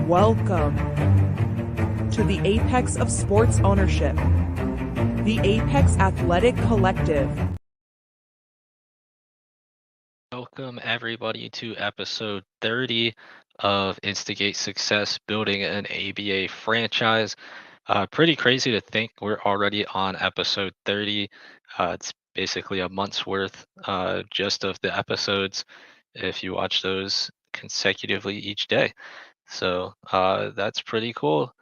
Welcome to the apex of sports ownership, the Apex Athletic Collective. Welcome everybody to episode 30 of Instigate Success, building an ABA franchise. Pretty crazy to think we're already on episode 30. It's basically a month's worth just of the episodes if you watch those consecutively each day. So that's pretty cool.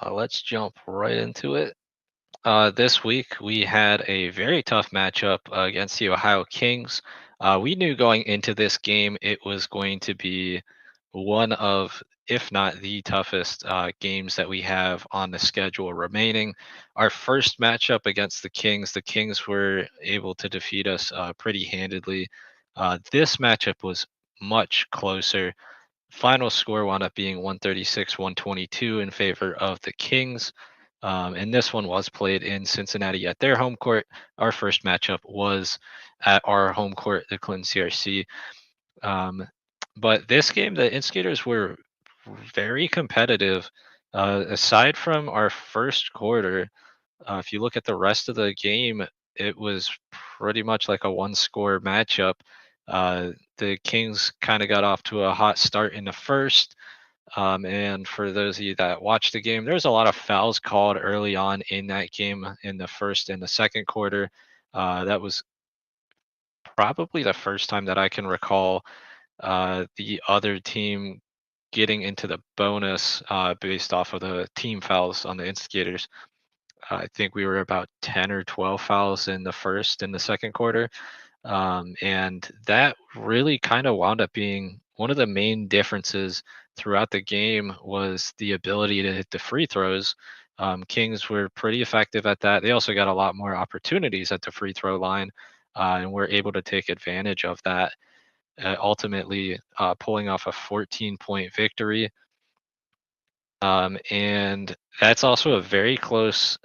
Let's jump right into it. This week we had a very tough matchup against the Ohio Kings. We knew going into this game it was going to be one of, if not the toughest games that we have on the schedule remaining. Our first matchup against the Kings were able to defeat us pretty handedly. This matchup was much closer. Final score wound up being 136-122 in favor of the Kings. And this one was played in Cincinnati at their home court. Our first matchup was at our home court, the Clinton CRC. But this game, the Instigators were very competitive. Aside from our first quarter, if you look at the rest of the game, it was pretty much like a one-score matchup. The Kings kind of got off to a hot start in the first. And for those of you that watched the game, there's a lot of fouls called early on in that game in the first and the second quarter. That was probably the first time that I can recall the other team getting into the bonus based off of the team fouls on the Instigators. I think we were about 10 or 12 fouls in the first and the second quarter. And that really kind of wound up being one of the main differences throughout the game was the ability to hit the free throws. Kings were pretty effective at that. They also got a lot more opportunities at the free throw line and were able to take advantage of that, ultimately pulling off a 14-point victory. And that's also a very close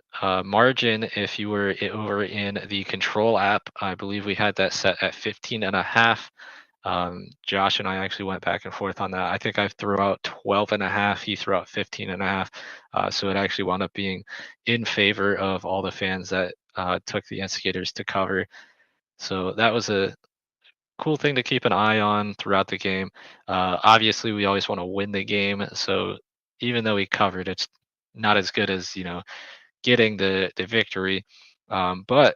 margin if you were over in the control app. I believe we had that set at 15 and a half. Josh and I actually went back and forth on that. I think I threw out 12 and a half. He threw out 15 and a half. So it actually wound up being in favor of all the fans that took the Instigators to cover. So that was a cool thing to keep an eye on throughout the game. Obviously, we always want to win the game. So even though we covered, it's not as good as getting the victory. But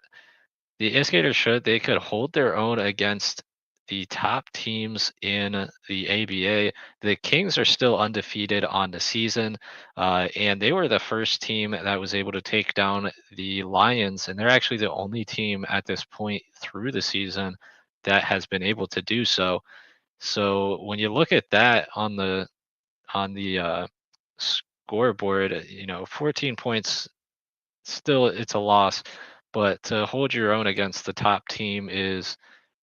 the Instigators they could hold their own against the top teams in the ABA. The Kings are still undefeated on the season, and they were the first team that was able to take down the Lions, and they're actually the only team at this point through the season that has been able to do so. So when you look at that on the scoreboard, 14 points, still it's a loss, but to hold your own against the top team is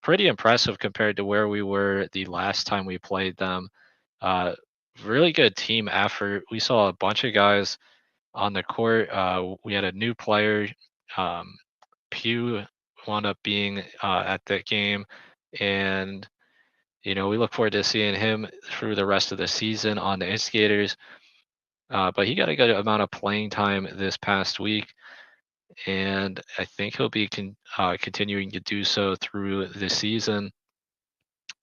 pretty impressive compared to where we were the last time we played them. Uh, Really good team effort. We saw a bunch of guys on the court. We had a new player, um, Pew, wound up being at that game, and we look forward to seeing him through the rest of the season on the Instigators. But he got a good amount of playing time this past week, and I think he'll be continuing to do so through the season.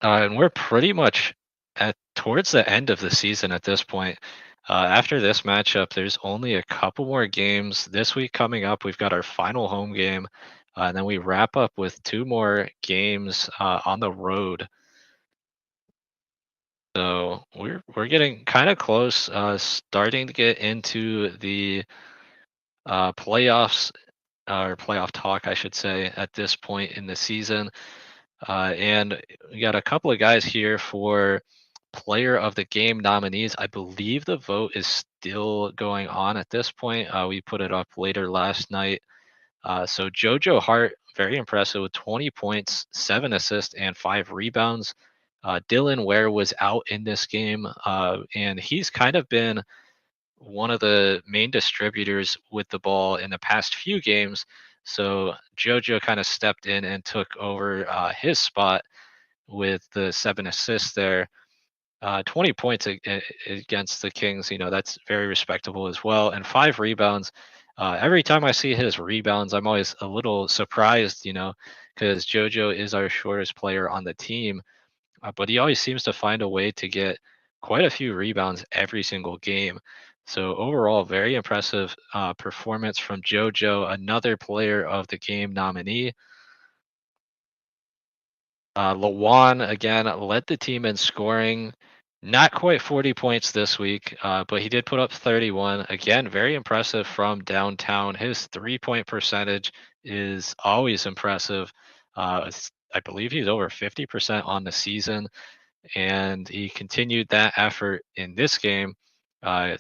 And we're pretty much at towards the end of the season at this point. After this matchup, there's only a couple more games this week coming up. We've got our final home game, and then we wrap up with two more games on the road. So we're getting kind of close, starting to get into the playoffs or playoff talk, I should say, at this point in the season. And we got a couple of guys here for player of the game nominees. I believe the vote is still going on at this point. We put it up later last night. So JoJo Hart, very impressive with 20 points, 7 assists, and 5 rebounds. Dylan Ware was out in this game, and he's kind of been one of the main distributors with the ball in the past few games. So JoJo kind of stepped in and took over his spot with the 7 assists there. 20 points against the Kings, that's very respectable as well. And 5 rebounds. Every time I see his rebounds, I'm always a little surprised, because JoJo is our shortest player on the team, but he always seems to find a way to get quite a few rebounds every single game. So overall, very impressive performance from JoJo, another player of the game nominee. Lawan again led the team in scoring. Not quite 40 points this week, but he did put up 31. Again, very impressive from downtown. His 3-point percentage is always impressive. I believe he's over 50% on the season, and he continued that effort in this game.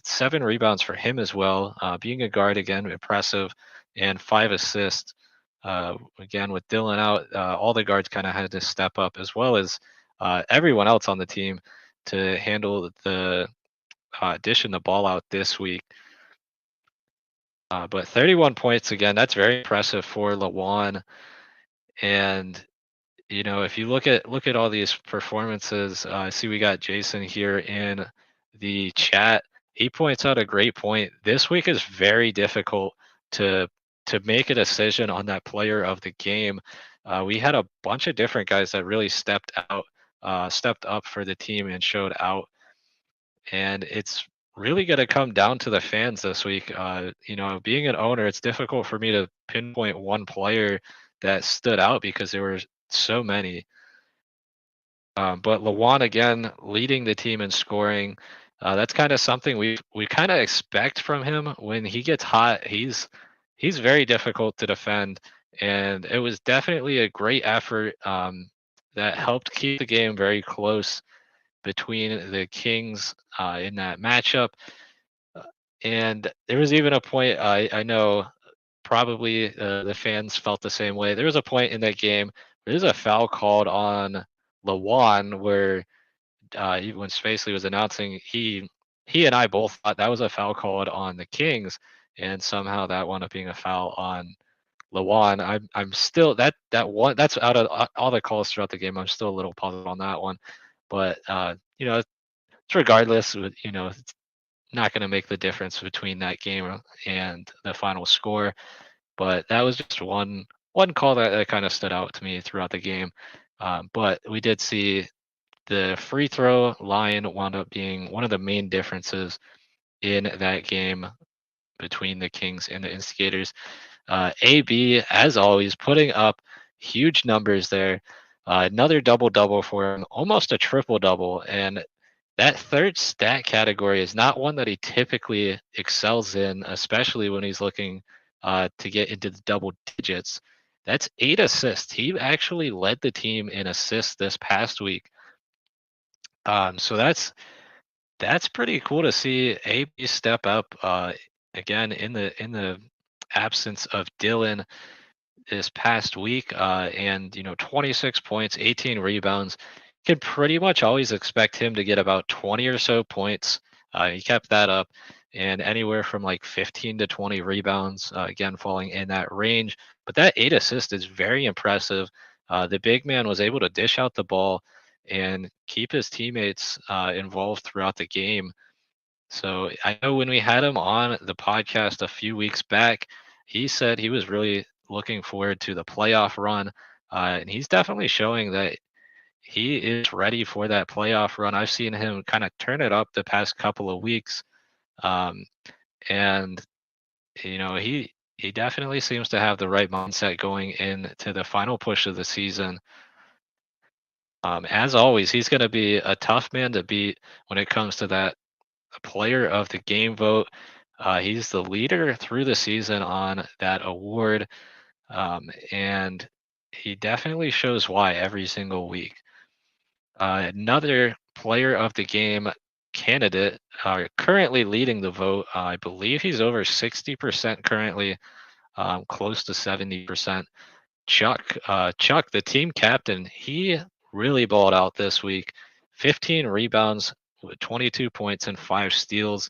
7 rebounds for him as well. Being a guard again, impressive, and 5 assists. Again, with Dylan out, all the guards kind of had to step up, as well as everyone else on the team, to handle the dishing the ball out this week. But 31 points again, that's very impressive for Lawan. And if you look at all these performances, I see we got Jason here in the chat. He points out a great point. This week is very difficult to make a decision on that player of the game. We had a bunch of different guys that really stepped up for the team and showed out, and it's really going to come down to the fans this week. Being an owner, it's difficult for me to pinpoint one player that stood out because there were so many. But Lawan again leading the team in scoring. That's kind of something we kind of expect from him. When he gets hot, he's very difficult to defend, and it was definitely a great effort that helped keep the game very close between the Kings in that matchup. And there was even a point, I know probably the fans felt the same way. There was a point in that game where there's a foul called on Lawan where when Spacely was announcing, he and I both thought that was a foul called on the Kings, and somehow that wound up being a foul on Lawan. I'm still that one that's out of all the calls throughout the game. I'm still a little puzzled on that one, but it's regardless. It's not going to make the difference between that game and the final score. But that was just one call that kind of stood out to me throughout the game. But we did see the free throw line wound up being one of the main differences in that game between the Kings and the Instigators. AB, as always, putting up huge numbers there. Another double double for him, almost a triple double. And that third stat category is not one that he typically excels in, especially when he's looking to get into the double digits. That's 8 assists. He actually led the team in assists this past week. So that's pretty cool to see AB step up again in the absence of Dylan this past week. And 26 points, 18 rebounds. Can pretty much always expect him to get about 20 or so points. He kept that up, and anywhere from like 15 to 20 rebounds, again falling in that range. But that 8 assists is very impressive. The big man was able to dish out the ball and keep his teammates involved throughout the game. So I know when we had him on the podcast a few weeks back, he said he was really looking forward to the playoff run. And he's definitely showing that he is ready for that playoff run. I've seen him kind of turn it up the past couple of weeks. Um, and, he definitely seems to have the right mindset going into the final push of the season. As always, he's going to be a tough man to beat when it comes to that player of the game vote. He's the leader through the season on that award, and he definitely shows why every single week. Another player of the game candidate currently leading the vote. I believe he's over 60% currently, close to 70%. Chuck, the team captain, he really balled out this week. 15 rebounds with 22 points and 5 steals,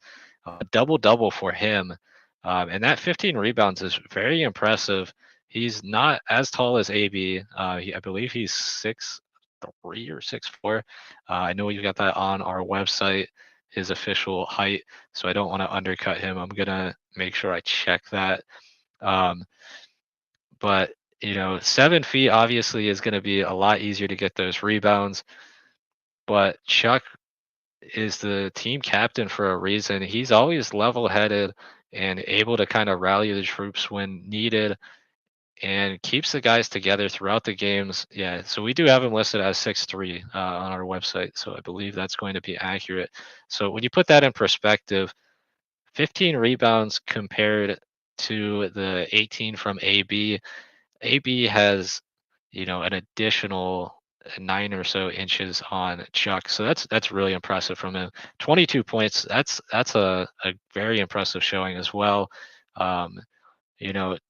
double double for him. And that 15 rebounds is very impressive. He's not as tall as AB. I believe he's 6'3" or 6'4". I know you got that on our website, his official height, so I don't want to undercut him. I'm gonna make sure I check that. Um, but 7 feet obviously is going to be a lot easier to get those rebounds. But Chuck is the team captain for a reason. He's always level-headed and able to kind of rally the troops when needed and keeps the guys together throughout the games. Yeah, so we do have him listed as 6'3" on our website, so I believe that's going to be accurate. So when you put that in perspective, 15 rebounds compared to the 18 from AB. AB has, an additional 9 or so inches on Chuck, so that's really impressive from him. 22 points. That's a very impressive showing as well. Um,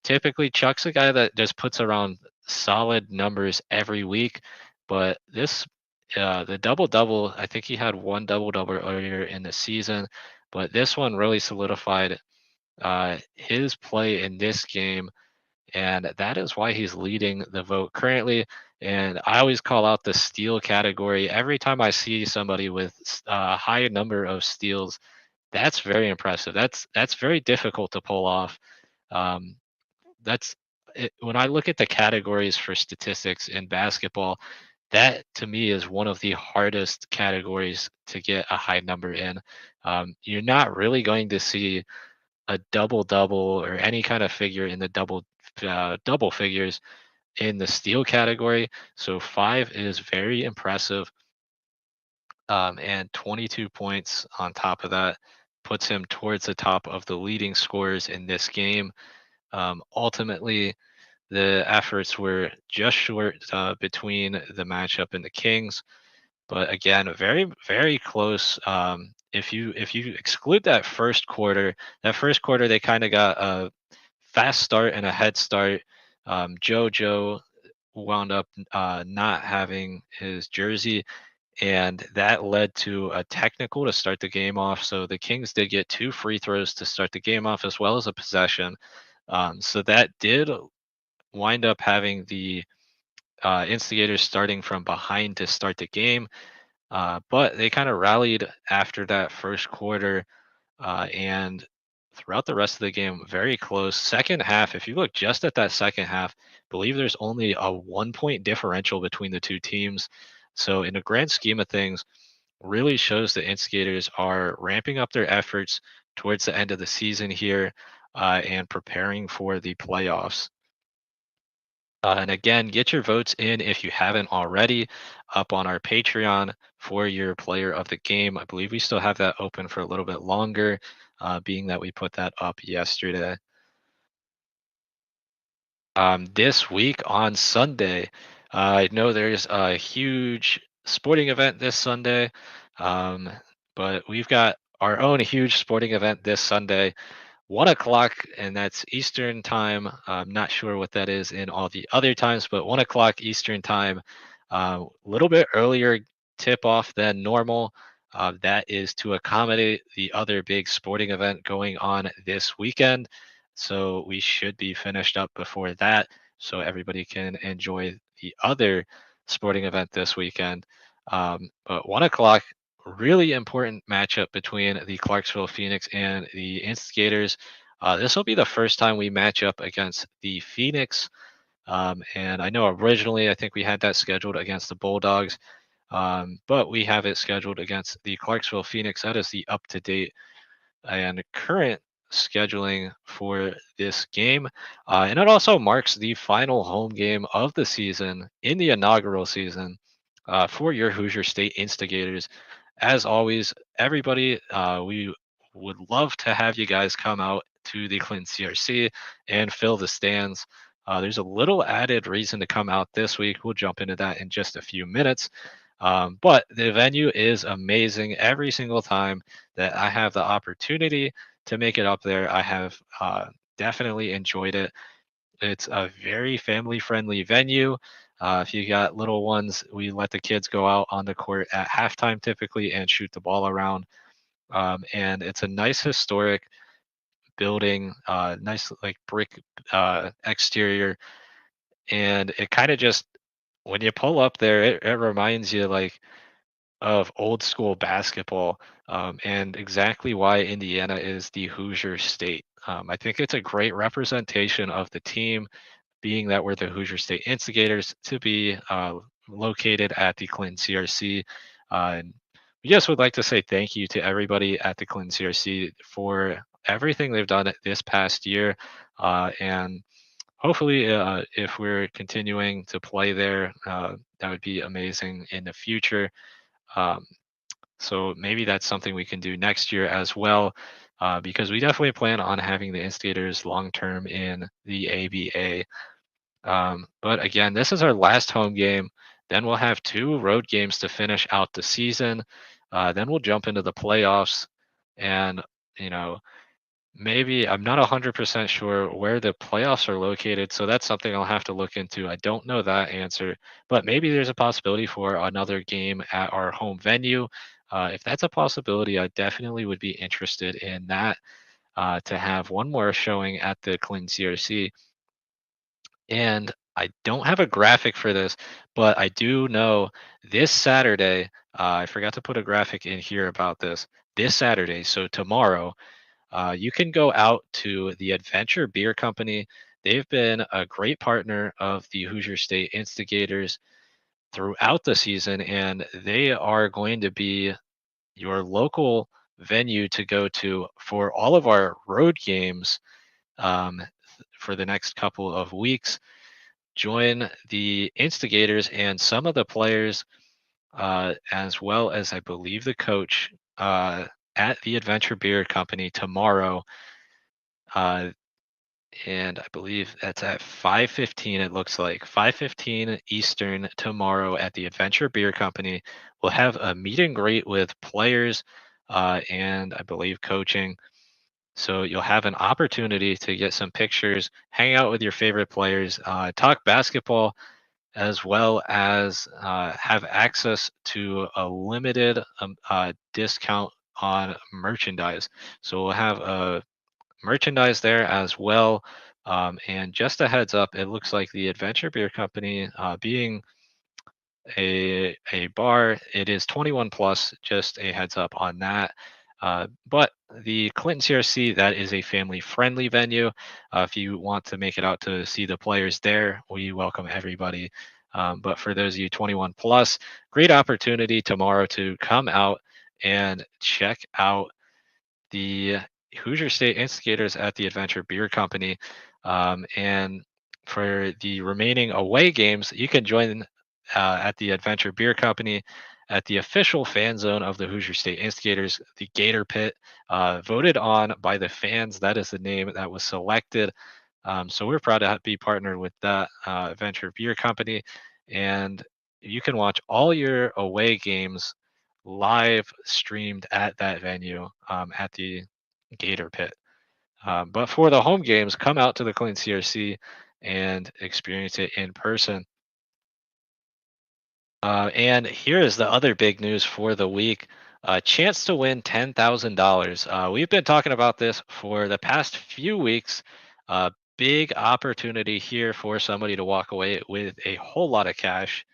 typically Chuck's a guy that just puts around solid numbers every week, but the double double. I think he had one double double earlier in the season, but this one really solidified his play in this game, and that is why he's leading the vote currently. And I always call out the steal category every time I see somebody with a high number of steals. That's very impressive. That's very difficult to pull off. Um, that's when I look at the categories for statistics in basketball. That to me is one of the hardest categories to get a high number in. You're not really going to see a double double or any kind of figure in the double figures in the steal category. So 5 is very impressive, and 22 points on top of that puts him towards the top of the leading scorers in this game. Ultimately, the efforts were just short between the matchup and the Kings, but again, very very close. If you exclude that first quarter they kind of got a fast start and a head start. JoJo wound up not having his jersey, and that led to a technical to start the game off. So the Kings did get 2 free throws to start the game off, as well as a possession. So that did wind up having the Instigators starting from behind to start the game. But they kind of rallied after that first quarter, and throughout the rest of the game, very close. Second half, if you look just at that second half, believe there's only a 1 point differential between the two teams. So, in the grand scheme of things, really shows the Instigators are ramping up their efforts towards the end of the season here, and preparing for the playoffs. And again, get your votes in if you haven't already up on our Patreon for your player of the game. I believe we still have that open for a little bit longer, being that we put that up yesterday. This week on Sunday, I know there's a huge sporting event this Sunday, um, but we've got our own huge sporting event this Sunday. 1 o'clock, and that's Eastern time. I'm not sure what that is in all the other times, but 1 o'clock Eastern time, a little bit earlier tip off than normal. That is to accommodate the other big sporting event going on this weekend. So we should be finished up before that, so everybody can enjoy the other sporting event this weekend. But 1 o'clock, really important matchup between the Clarksville Phoenix and the Instigators. This will be the first time we match up against the Phoenix. And I know originally I think we had that scheduled against the Bulldogs, but we have it scheduled against the Clarksville Phoenix. That is the up to date and current scheduling for this game. And it also marks the final home game of the season in the inaugural season for your Hoosier State Instigators. As always, everybody, we would love to have you guys come out to the Clinton CRC and fill the stands. There's a little added reason to come out this week. We'll jump into that in just a few minutes. But the venue is amazing every single time that I have the opportunity to make it up there. I have definitely enjoyed it. It's a very family friendly venue. If you got little ones, we let the kids go out on the court at halftime typically and shoot the ball around. And it's a nice historic building, nice like brick exterior, and it kind of just when you pull up there, it reminds you like of old school basketball, and exactly why Indiana is the Hoosier state. I think it's a great representation of the team, being that we're the Hoosier State Instigators, to be located at the Clinton CRC. And we just would like to say thank you to everybody at the Clinton CRC for everything they've done this past year. And hopefully, if we're continuing to play there, that would be amazing in the future. Um, so maybe that's something we can do next year as well, because we definitely plan on having the Instigators long term in the ABA. But again, this is our last home game. Then we'll have two road games to finish out the season. Then we'll jump into the playoffs. And, you know, maybe I'm not 100% sure where the playoffs are located. So that's something I'll have to look into. I don't know that answer, but maybe there's a possibility for another game at our home venue. If that's a possibility, I definitely would be interested in that, to have one more showing at the Clinton CRC. And I don't have a graphic for this, but I do know this Saturday, I forgot to put a graphic in here about this. This Saturday, so tomorrow, you can go out to the Adventure Beer Company. They've been a great partner of the Hoosier State Instigators throughout the season, and they are going to be your local venue to go to for all of our road games, for the next couple of weeks. Join the instigators and some of the players, as well as I believe the coach, at the Adventure Beer Company tomorrow. Uh, and I believe that's at 5:15. It looks like 5:15 Eastern tomorrow at the Adventure Beer Company. We'll have a meet and greet with players, and I believe coaching. So you'll have an opportunity to get some pictures, hang out with your favorite players, talk basketball, as well as have access to a limited discount on merchandise. So we'll have merchandise there as well. And just a heads up, it looks like the Adventure Beer Company, being a bar, it is 21 plus. Just a heads up on that. But the Clinton CRC, that is a family friendly venue. If you want to make it out to see the players there, we welcome everybody. But for those of you 21 plus, great opportunity tomorrow to come out and check out the Hoosier State Instigators at the Adventure Beer Company. And for the remaining away games, you can join at the Adventure Beer Company at the official fan zone of the Hoosier State Instigators, the Gator Pit, voted on by the fans. That is the name that was selected. So we're proud to be partnered with that Adventure Beer Company. And you can watch all your away games live streamed at that venue, at the Gator Pit. But for the home games, come out to the Clinton CRC and experience it in person. And here is the other big news for the week. A chance to win $10,000. We've been talking about this for the past few weeks. Big opportunity here for somebody to walk away with a whole lot of cash.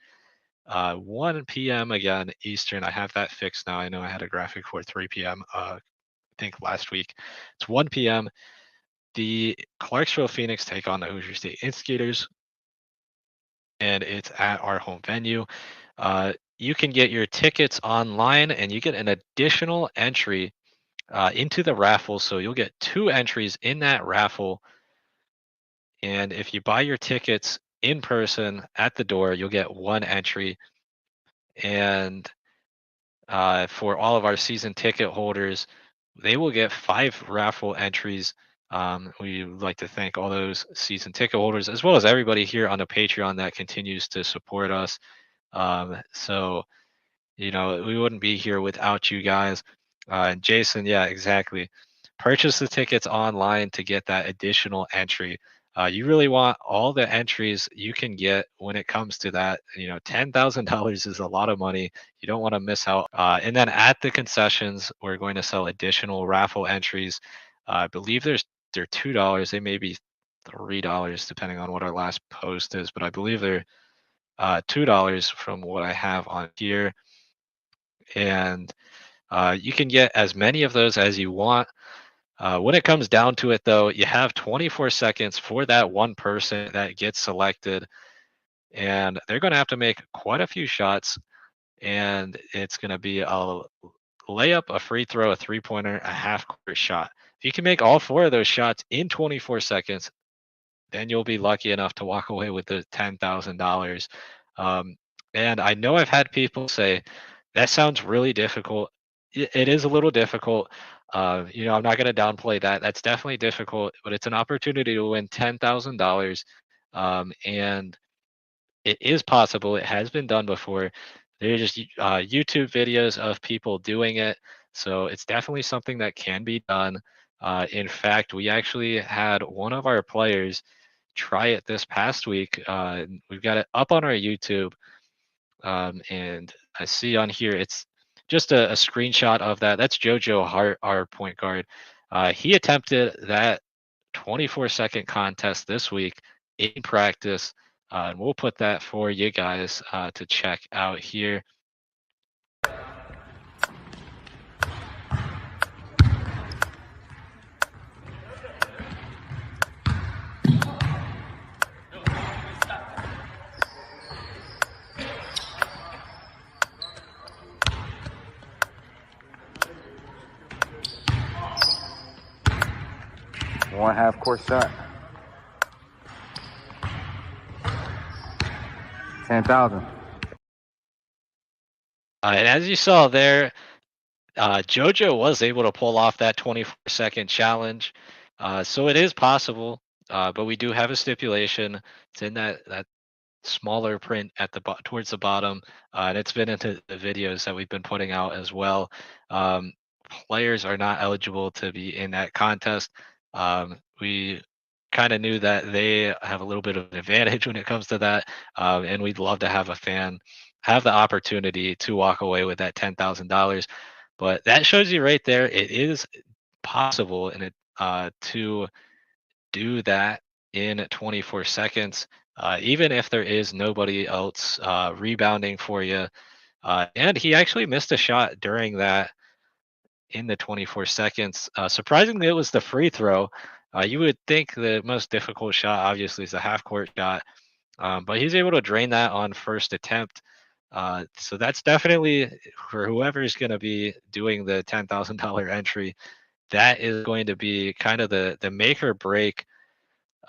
1 p.m. again Eastern. I have that fixed now. I know I had a graphic for 3 p.m. I think last week. It's 1 p.m. The Clarksville Phoenix take on the Hoosier State Instigators, and it's at our home venue. You can get your tickets online, and you get an additional entry into the raffle. So you'll get two entries in that raffle. And if you buy your tickets in person at the door, you'll get one entry. And for all of our season ticket holders, they will get five raffle entries. We would like to thank all those season ticket holders, as well as everybody here on the Patreon that continues to support us. So, we wouldn't be here without you guys. And Jason, yeah, exactly. Purchase the tickets online to get that additional entry. You really want all the entries you can get when it comes to that. $10,000 is a lot of money. You don't want to miss out. And then at the concessions, we're going to sell additional raffle entries. I believe they're $2. They may be $3 depending on what our last post is, but I believe they're $2 from what I have on here, and you can get as many of those as you want. When it comes down to it, though, you have 24 seconds for that one person that gets selected, and they're going to have to make quite a few shots. And it's going to be a layup, a free throw, a 3-pointer, a half court shot. If you can make all four of those shots in 24 seconds, then you'll be lucky enough to walk away with the $10,000. Um, and I know I've had people say that sounds really difficult. It is a little difficult. I'm not going to downplay that. That's definitely difficult, but it's an opportunity to win $10,000. And it is possible. It has been done before. There are just YouTube videos of people doing it. So it's definitely something that can be done. In fact, we actually had one of our players try it this past week. We've got it up on our YouTube, and I see on here it's just a screenshot of that. That's JoJo Hart, our point guard. He attempted that 24-second contest this week in practice, and we'll put that for you guys to check out here. One half court shot. 10,000. And as you saw there, JoJo was able to pull off that 24-second challenge. So it is possible, but we do have a stipulation. It's in that smaller print at towards the bottom, and it's been into the videos that we've been putting out as well. Um, Players are not eligible to be in that contest. We kind of knew that they have a little bit of an advantage when it comes to that, and we'd love to have a fan have the opportunity to walk away with that $10,000. But that shows you right there, it is possible and it to do that in 24 seconds, even if there is nobody else rebounding for you. And he actually missed a shot during that in the 24 seconds. Surprisingly, it was the free throw. You would think the most difficult shot, obviously, is the half court shot, but he's able to drain that on first attempt. So that's definitely for whoever is going to be doing the $10,000 entry. That is going to be kind of the make or break.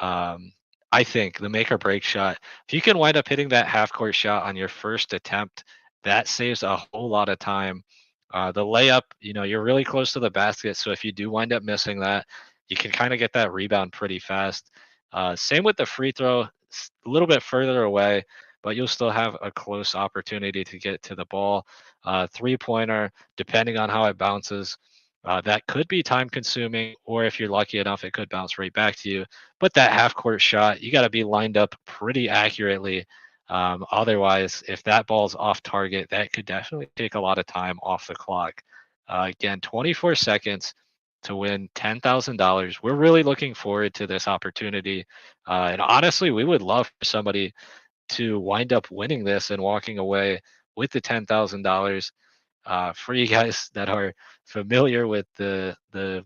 I think the make or break shot. If you can wind up hitting that half court shot on your first attempt, that saves a whole lot of time. The layup, you're really close to the basket, so if you do wind up missing that, you can kind of get that rebound pretty fast. Same with the free throw, a little bit further away, but you'll still have a close opportunity to get to the ball. 3-pointer, depending on how it bounces, that could be time consuming, or if you're lucky enough, it could bounce right back to you. But that half court shot, you got to be lined up pretty accurately. Otherwise, if that ball's off target, that could definitely take a lot of time off the clock. Again, 24 seconds to win $10,000. We're really looking forward to this opportunity. And honestly, we would love for somebody to wind up winning this and walking away with the $10,000. For you guys that are familiar with the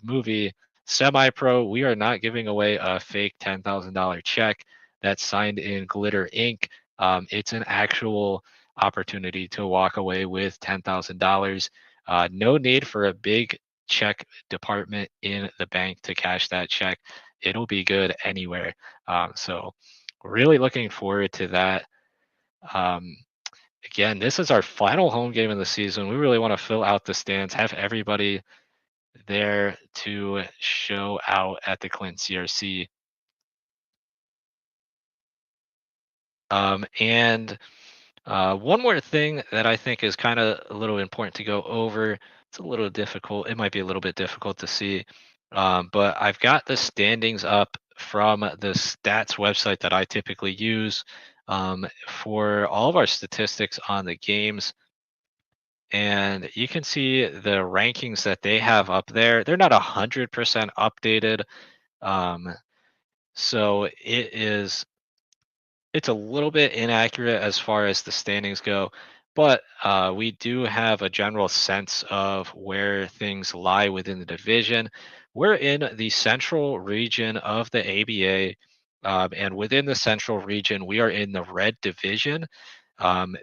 movie Semi Pro, we are not giving away a fake $10,000 check that's signed in glitter ink. It's an actual opportunity to walk away with $10,000. No need for a big check department in the bank to cash that check. It'll be good anywhere. So, really looking forward to that. Um, Again, this is our final home game of the season. We really want to fill out the stands, have everybody there to show out at the Clinton CRC. And one more thing that I think is kind of a little important to go over. It's a little difficult. It might be a little bit difficult to see, but I've got the standings up from the stats website that I typically use for all of our statistics on the games. And you can see the rankings that they have up there. They're not 100% updated. Um, so it is It's a little bit inaccurate as far as the standings go, but we do have a general sense of where things lie within the division. We're in the central region of the ABA, and within the central region, we are in the red division.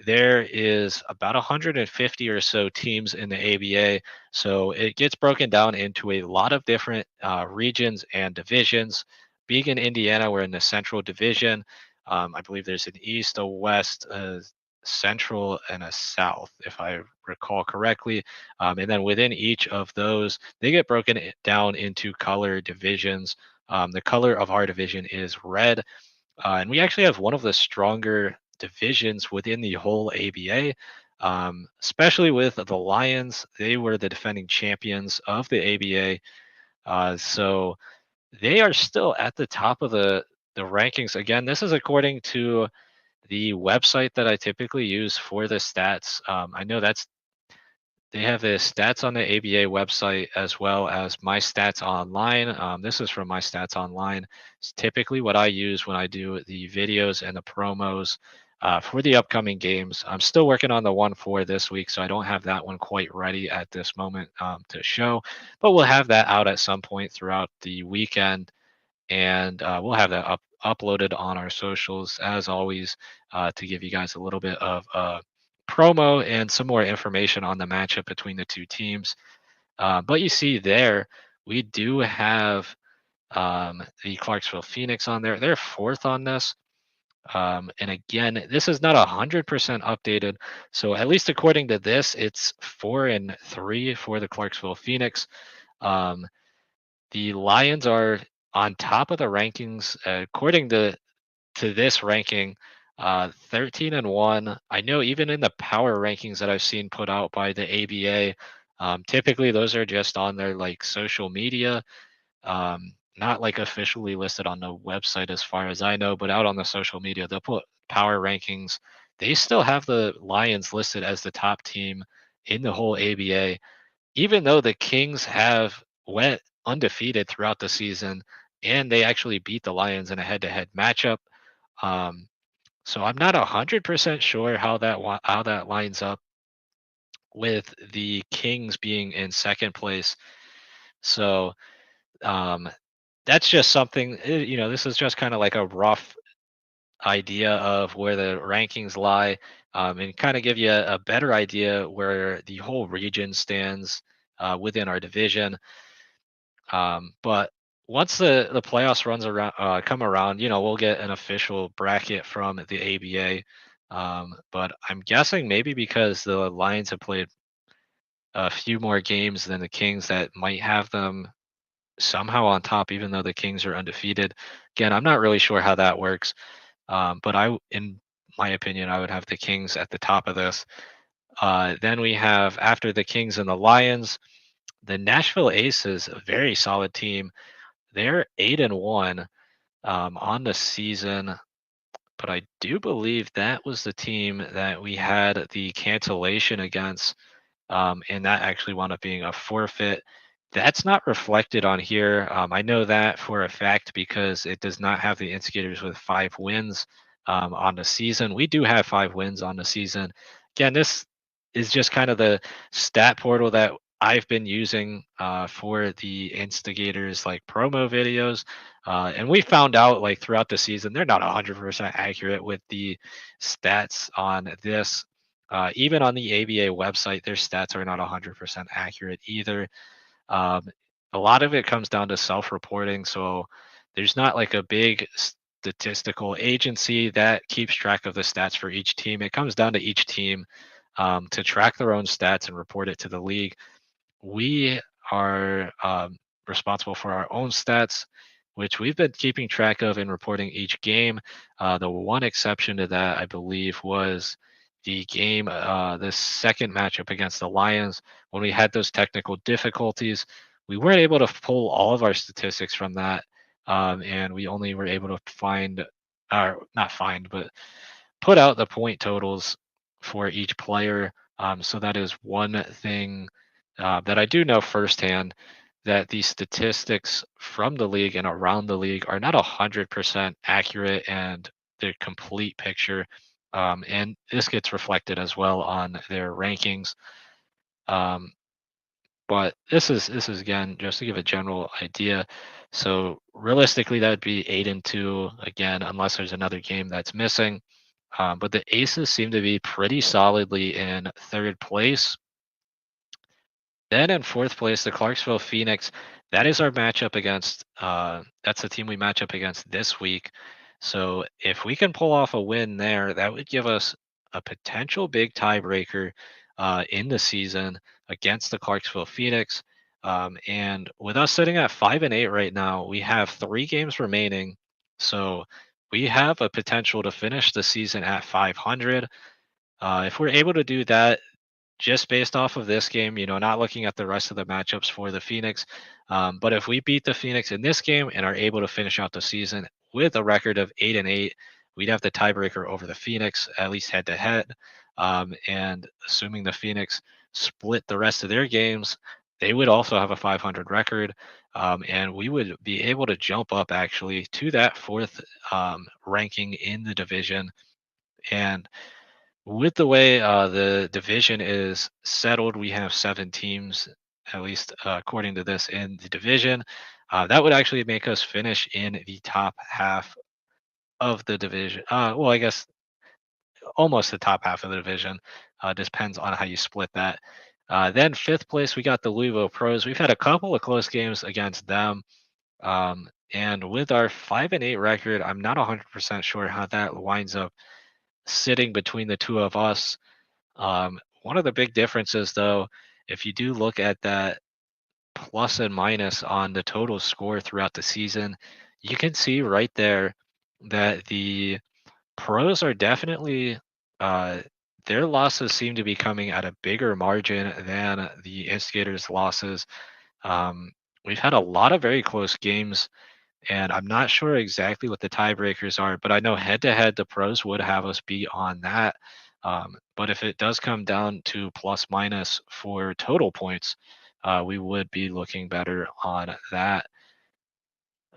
There is about 150 or so teams in the ABA, so it gets broken down into a lot of different regions and divisions. Being in Indiana, we're in the central division. I believe there's an east, a west, a central, and a south, if I recall correctly. And then within each of those, they get broken down into color divisions. The color of our division is red, and we actually have one of the stronger divisions within the whole ABA, especially with the Lions. They were the defending champions of the ABA. So they are still at the top of the rankings. Again, this is according to the website that I typically use for the stats. I know they have the stats on the ABA website as well as My Stats Online. This is from My Stats Online. It's typically what I use when I do the videos and the promos for the upcoming games. I'm still working on the one for this week, so I don't have that one quite ready at this moment to show, but we'll have that out at some point throughout the weekend, and we'll have that uploaded on our socials as always to give you guys a little bit of promo and some more information on the matchup between the two teams. But you see there, we do have the Clarksville Phoenix on there. They're fourth on this. And again, this is not 100% updated. So at least according to this, it's 4-3 for the Clarksville Phoenix. The Lions are on top of the rankings according to this ranking. 13-1. I know even in the power rankings that I've seen put out by the ABA, typically those are just on their like social media, not like officially listed on the website as far as I know, but out on the social media they'll put power rankings. They still have the Lions listed as the top team in the whole ABA, even though the Kings have went undefeated throughout the season and they actually beat the Lions in a head-to-head matchup. Um, so I'm not 100% sure how that lines up with the Kings being in second place. So um, that's just something. This is just kind of like a rough idea of where the rankings lie, and kind of give you a better idea where the whole region stands within our division. But once the playoffs runs around come around, we'll get an official bracket from the ABA. But I'm guessing maybe because the Lions have played a few more games than the Kings, that might have them somehow on top, even though the Kings are undefeated. Again, I'm not really sure how that works. But in my opinion, I would have the Kings at the top of this. Then we have, after the Kings and the Lions, the Nashville Aces, a very solid team. They're 8-1 on the season, but I do believe that was the team that we had the cancellation against, and that actually wound up being a forfeit. That's not reflected on here. I know that for a fact because it does not have the Instigators with 5 wins on the season. We do have 5 wins on the season. Again, this is just kind of the stat portal that I've been using for the Instigators like promo videos. And we found out like throughout the season, they're not 100% accurate with the stats on this. Even on the ABA website, their stats are not 100% accurate either. Um, a lot of it comes down to self-reporting. So there's not like a big statistical agency that keeps track of the stats for each team. It comes down to each team to track their own stats and report it to the league. We are responsible for our own stats, which we've been keeping track of and reporting each game. The one exception to that, I believe, was the game, the second matchup against the Lions, when we had those technical difficulties. We weren't able to pull all of our statistics from that, and we only were able to find, or not find, but put out the point totals for each player. So that is one thing that I do know firsthand, that the statistics from the league and around the league are not 100% accurate and the complete picture. And this gets reflected as well on their rankings. Um, but this is again just to give a general idea. So realistically, that would be 8-2 again, unless there's another game that's missing. But the Aces seem to be pretty solidly in third place. Then in fourth place, the Clarksville Phoenix. That is our matchup against. That's the team we match up against this week. So if we can pull off a win there, that would give us a potential big tiebreaker in the season against the Clarksville Phoenix. And with us sitting at 5-8 right now, we have 3 games remaining. So we have a potential to finish the season at 500. If we're able to do that, just based off of this game, not looking at the rest of the matchups for the Phoenix. But if we beat the Phoenix in this game and are able to finish out the season with a record of 8-8, we'd have the tiebreaker over the Phoenix, at least head to head. And assuming the Phoenix split the rest of their games, they would also have a 500 record. And we would be able to jump up actually to that 4th ranking in the division. And with the way the division is settled, we have 7 teams, at least according to this, in the division. That would actually make us finish in the top half of the division. Well, I guess almost the top half of the division. Depends on how you split that. Then 5th place, we got the Louisville Pros. We've had a couple of close games against them. And with our 5-8 record, I'm not 100% sure how that winds up sitting between the two of us. One of the big differences, though, if you do look at that plus and minus on the total score throughout the season, you can see right there that the pros are definitely, uh, their losses seem to be coming at a bigger margin than the Instigators' losses. We've had a lot of very close games, and I'm not sure exactly what the tiebreakers are, but I know head to head, the pros would have us be on that. But if it does come down to plus minus for total points, we would be looking better on that.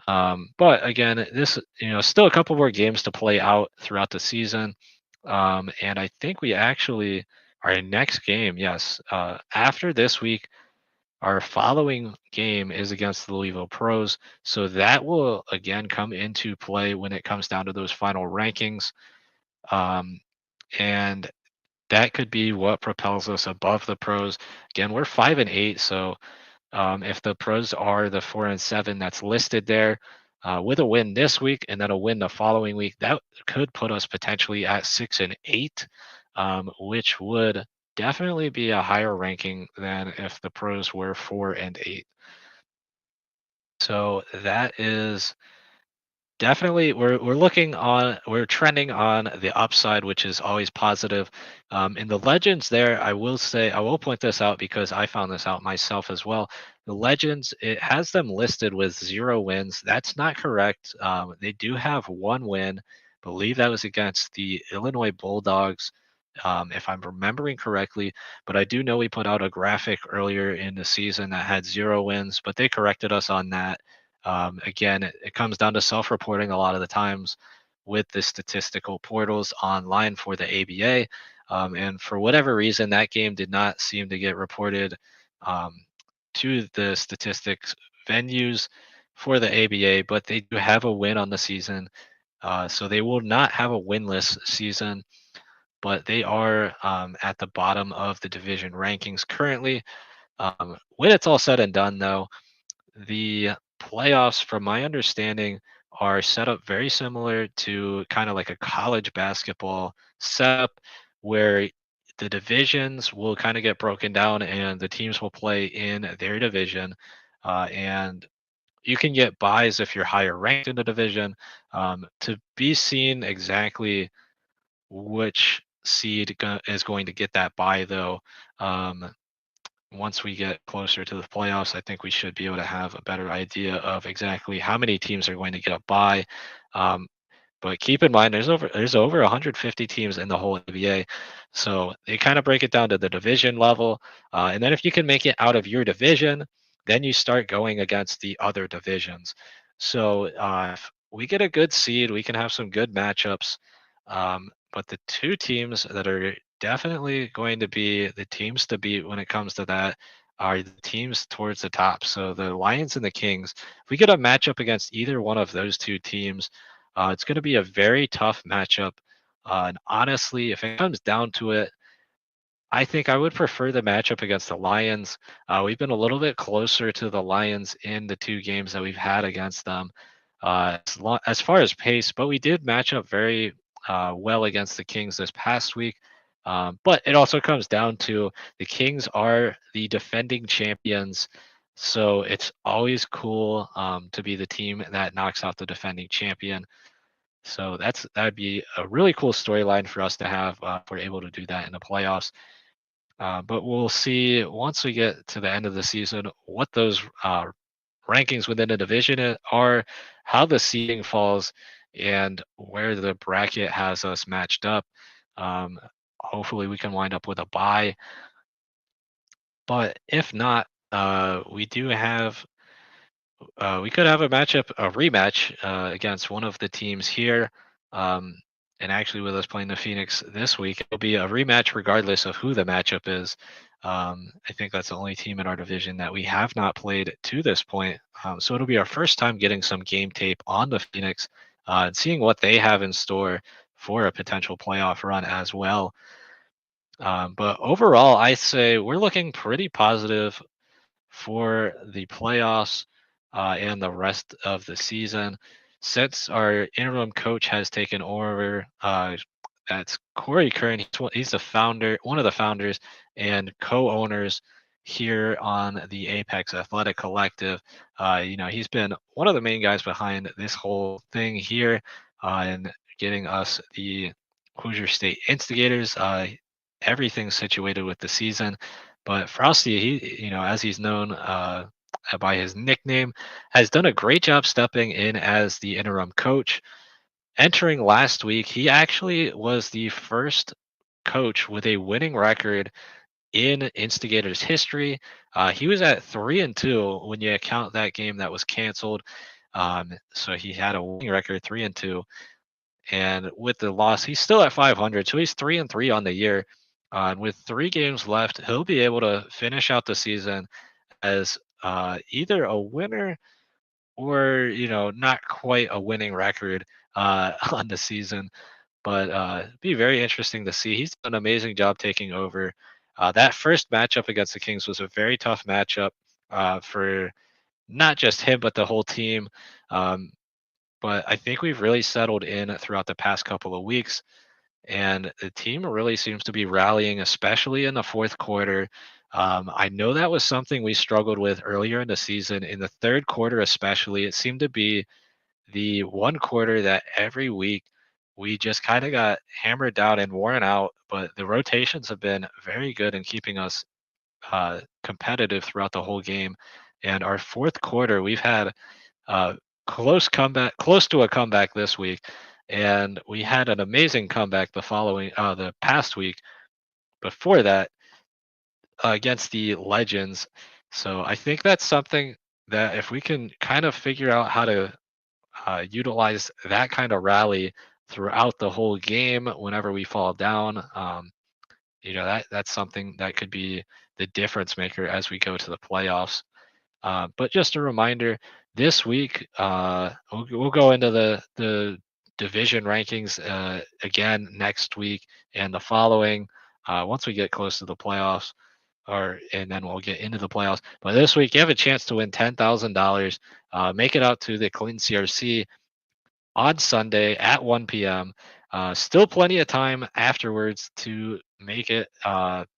But again, this, still a couple more games to play out throughout the season. And I think we actually, our next game, yes, after this week, our following game is against the Louisville Pros. So that will again come into play when it comes down to those final rankings. And that could be what propels us above the pros. Again, we're 5-8. So if the pros are the 4-7 that's listed there, with a win this week and then a win the following week, that could put us potentially at 6-8, which would definitely be a higher ranking than if the pros were 4-8. So that is definitely, we're trending on the upside, which is always positive. In the legends there, I will point this out because I found this out myself as well. The legends, it has them listed with 0 wins. That's not correct. They do have 1 win. Believe that was against the Illinois Bulldogs, if I'm remembering correctly. But I do know we put out a graphic earlier in the season that had 0 wins, but they corrected us on that. Again, it comes down to self-reporting a lot of the times with the statistical portals online for the ABA. And for whatever reason, that game did not seem to get reported to the statistics venues for the ABA, but they do have a win on the season. So they will not have a winless season, but they are at the bottom of the division rankings currently. When it's all said and done, though, the playoffs, from my understanding, are set up very similar to kind of like a college basketball setup where the divisions will kind of get broken down and the teams will play in their division. And you can get buys if you're higher ranked in the division. To be seen exactly which seed is going to get that buy, though. Once we get closer to the playoffs, I think we should be able to have a better idea of exactly how many teams are going to get a bye. But keep in mind, there's over 150 teams in the whole NBA, so they kind of break it down to the division level, and then if you can make it out of your division, then you start going against the other divisions. So we get a good seed. We can have some good matchups. But the two teams that are definitely going to be the teams to beat when it comes to that are the teams towards the top. So the Lions and the Kings. If we get a matchup against either one of those two teams, it's going to be a very tough matchup. And honestly, if it comes down to it, I think I would prefer the matchup against the Lions. We've been a little bit closer to the Lions in the two games that we've had against them, as far as pace, but we did match up very well against the Kings this past week. But it also comes down to the Kings are the defending champions. So it's always cool to be the team that knocks out the defending champion. So that'd be a really cool storyline for us to have if we're able to do that in the playoffs. But we'll see once we get to the end of the season what those rankings within the division are, how the seeding falls, and where the bracket has us matched up. Hopefully, we can wind up with a bye. But if not, we do have we could have a rematch against one of the teams here. Um, and actually, with us playing the Phoenix this week, it'll be a rematch regardless of who the matchup is. I think that's the only team in our division that we have not played to this point. So it'll be our first time getting some game tape on the Phoenix and seeing what they have in store for a potential playoff run as well. But overall, I say we're looking pretty positive for the playoffs and the rest of the season. Since our interim coach has taken over, that's Corey Kern. He's the founder, one of the founders and co-owners here on the Apex Athletic Collective. He's been one of the main guys behind this whole thing here and getting us the Hoosier State Instigators. Everything situated with the season. But Frosty, as he's known by his nickname, has done a great job stepping in as the interim coach. Entering last week, he actually was the first coach with a winning record in Instigators history. He was at 3-2 when you count that game that was canceled. So he had a winning record, 3-2. And with the loss, he's still at 500. So he's 3-3 on the year. And with 3 games left, he'll be able to finish out the season as either a winner or not quite a winning record on the season. But be very interesting to see. He's done an amazing job taking over. That first matchup against the Kings was a very tough matchup for not just him but the whole team. But I think we've really settled in throughout the past couple of weeks. And the team really seems to be rallying, especially in the fourth quarter. I know that was something we struggled with earlier in the season. In the third quarter, especially, it seemed to be the one quarter that every week we just kind of got hammered down and worn out. But the rotations have been very good in keeping us competitive throughout the whole game. And our fourth quarter, we've had close to a comeback this week, and we had an amazing comeback the past week before that against the Legends. So I think that's something that if we can kind of figure out how to utilize that kind of rally throughout the whole game whenever we fall down, that's something that could be the difference maker as we go to the playoffs. But just a reminder, this week we'll go into the division rankings again next week and the following once we get close to the playoffs, and then we'll get into the playoffs. But this week you have a chance to win $10,000. Make it out to the Clean CRC on Sunday at 1 p.m. Still plenty of time afterwards to make it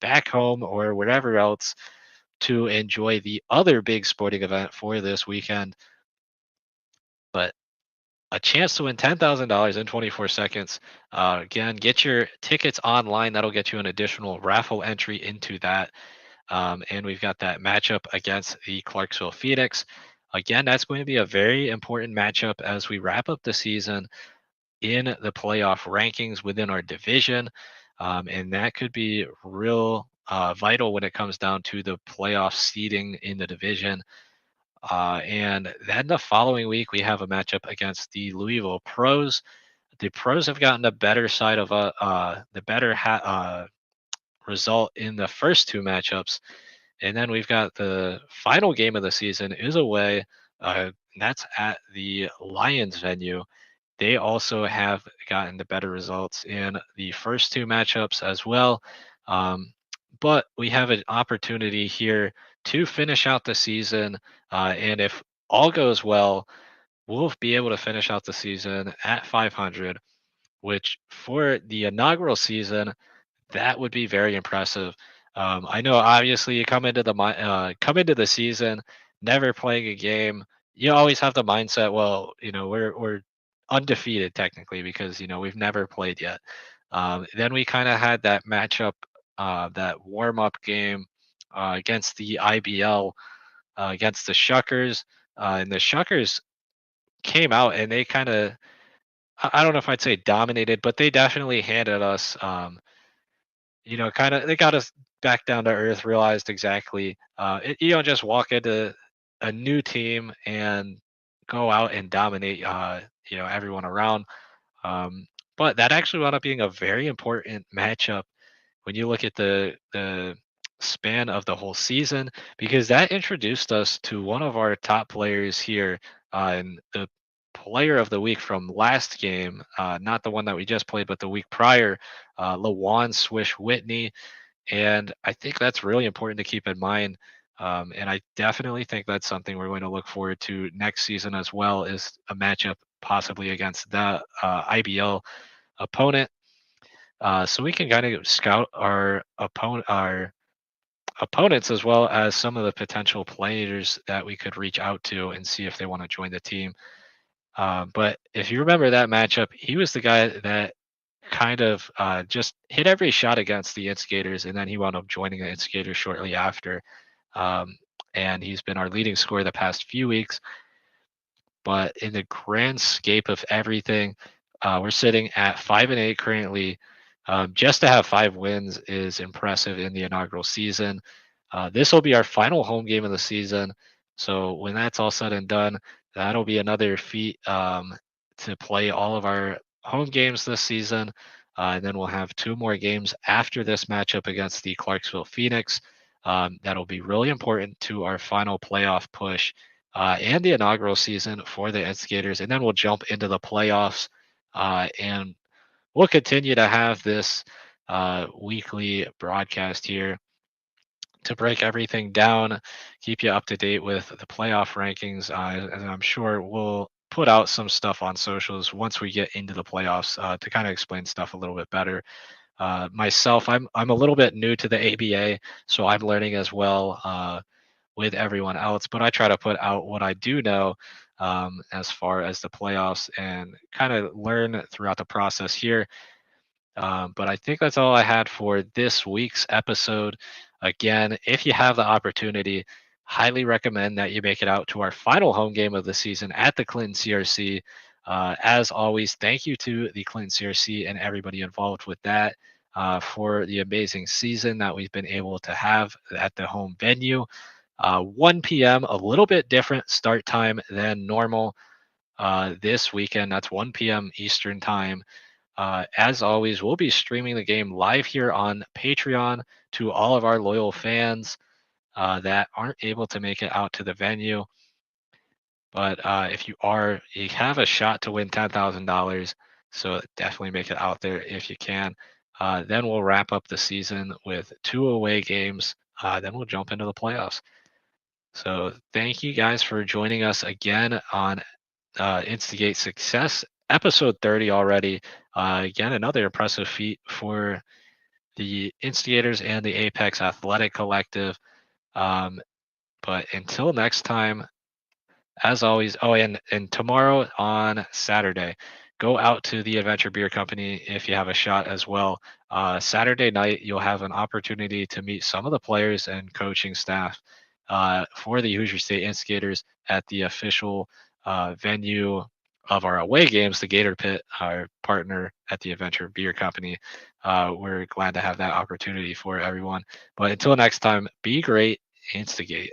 back home or wherever else to enjoy the other big sporting event for this weekend. But a chance to win $10,000 in 24 seconds. Again, get your tickets online. That'll get you an additional raffle entry into that. And we've got that matchup against the Clarksville Phoenix. Again, that's going to be a very important matchup as we wrap up the season in the playoff rankings within our division. And that could be real vital when it comes down to the playoff seeding in the division. And then the following week, we have a matchup against the Louisville Pros. The Pros have gotten the better side of the better result in the first two matchups. And then we've got the final game of the season is away. And that's at the Lions venue. They also have gotten the better results in the first two matchups as well. Um, but we have an opportunity here to finish out the season. And if all goes well, we'll be able to finish out the season at 500, which for the inaugural season, that would be very impressive. I know obviously you come into the season never playing a game. You always have the mindset, well, we're undefeated technically because we've never played yet. Then we kind of had that matchup, that warm up game against the IBL, against the Shuckers, and the Shuckers came out and they kind of, I don't know if I'd say dominated, but they definitely handed us. Kind of they got us back down to earth, realized exactly you don't just walk into a new team and go out and dominate everyone around. um, but that actually wound up being a very important matchup when you look at the span of the whole season, because that introduced us to one of our top players here, and the player of the week from last game, not the one that we just played, but the week prior, Lawan Swish Whitney. And I think that's really important to keep in mind. And I definitely think that's something we're going to look forward to next season as well, is a matchup possibly against the IBL opponent. So we can kind of scout our opponents as well as some of the potential players that we could reach out to and see if they want to join the team. But if you remember that matchup, he was the guy that kind of just hit every shot against the Instigators, and then he wound up joining the Instigators shortly after. Um, and he's been our leading scorer the past few weeks. But in the grand scape of everything, we're sitting at 5-8 currently. Just to have 5 wins is impressive in the inaugural season. This will be our final home game of the season. So when that's all said and done, that'll be another feat to play all of our home games this season. And then we'll have 2 more games after this matchup against the Clarksville Phoenix. That'll be really important to our final playoff push and the inaugural season for the Instigators. And then we'll jump into the playoffs, and we'll continue to have this weekly broadcast here to break everything down, keep you up to date with the playoff rankings. And I'm sure we'll put out some stuff on socials once we get into the playoffs to kind of explain stuff a little bit better. Myself, I'm a little bit new to the ABA, so I'm learning as well with everyone else. But I try to put out what I do know as far as the playoffs and kind of learn throughout the process here. But I think that's all I had for this week's episode. Again, if you have the opportunity, highly recommend that you make it out to our final home game of the season at the Clinton CRC. As always, thank you to the Clinton CRC and everybody involved with that for the amazing season that we've been able to have at the home venue. 1 p.m., a little bit different start time than normal this weekend. That's 1 p.m. Eastern time. As always, we'll be streaming the game live here on Patreon to all of our loyal fans that aren't able to make it out to the venue. But if you have a shot to win $10,000. So definitely make it out there if you can. Then we'll wrap up the season with 2 away games. Then we'll jump into the playoffs. So thank you guys for joining us again on Instigate Success, episode 30 already. Again, another impressive feat for the Instigators and the Apex Athletic Collective. But until next time, as always, and tomorrow on Saturday, go out to the Adventure Beer Company if you have a shot as well. Saturday night, you'll have an opportunity to meet some of the players and coaching staff for the Hoosier State Instigators at the official venue of our away games, the Gator Pit, our partner at the Adventure Beer Company. We're glad to have that opportunity for everyone. But until next time, be great, instigate.